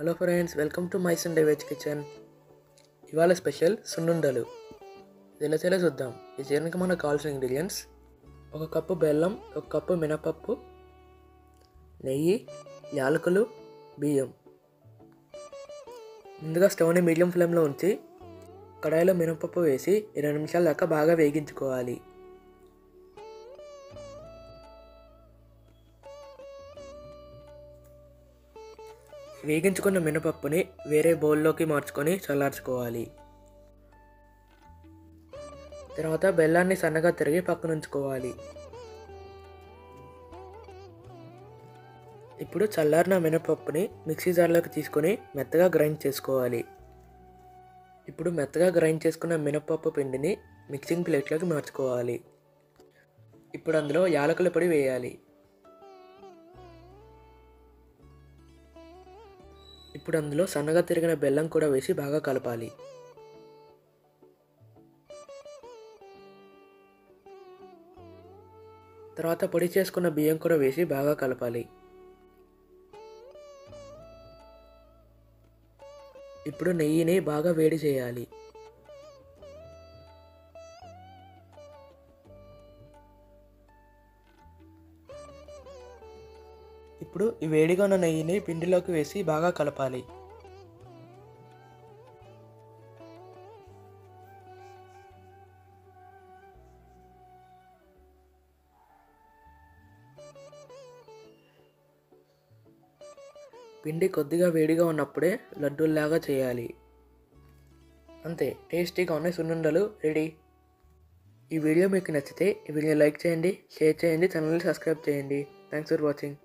Hello friends, welcome to my Sunday veg kitchen. ఇవాళ special సున్నుండలు. ఇది ఎలా చేయాలో చూద్దాం. ఇది చేయడానికి మనకు కావాల్సిన ఇంగ్రీడియంట్స్: 1 కప్పు బెల్లం, 1 కప్పు మినపప్పు, నెయ్యి, యాలకులు, బియ్యం. ముందుగా స్టవ్ని మీడియం ఫ్లేమ్లో ఉంచి కడాయిలో మినపప్పు వేసి 20 నిమిషాల దాకా బాగా వేగించుకోవాలి. వేగించుకున్న మినపప్పుని వేరే బౌల్లోకి మార్చుకొని చల్లార్చుకోవాలి. తర్వాత బెల్లాన్ని సన్నగా తరిగి పక్కన ఉంచుకోవాలి. ఇప్పుడు చల్లారిన మినపప్పుని మిక్సీ జార్లోకి తీసుకొని మెత్తగా గ్రైండ్ చేసుకోవాలి. ఇప్పుడు మెత్తగా గ్రైండ్ చేసుకున్న మినపప్పు పిండిని మిక్సింగ్ ప్లేట్లోకి మార్చుకోవాలి. ఇప్పుడు అందులో యాలకుల పొడి వేయాలి. ఇప్పుడు అందులో సన్నగా తరిగిన బెల్లం కూడా వేసి బాగా కలపాలి. తర్వాత పొడి చేసుకున్న బియ్యం కూడా వేసి బాగా కలపాలి. ఇప్పుడు నెయ్యిని బాగా వేడి చేయాలి. ఇప్పుడు ఈ వేడిగా ఉన్న నెయ్యిని పిండిలోకి వేసి బాగా కలపాలి. పిండి కొద్దిగా వేడిగా ఉన్నప్పుడే లడ్డూల్లాగా చేయాలి. అంతే, టేస్టీగా ఉన్న సున్నుండలు రెడీ. ఈ వీడియో మీకు నచ్చితే ఈ వీడియో లైక్ చేయండి, షేర్ చేయండి, ఛానల్ని సబ్స్క్రైబ్ చేయండి. Thanks for watching.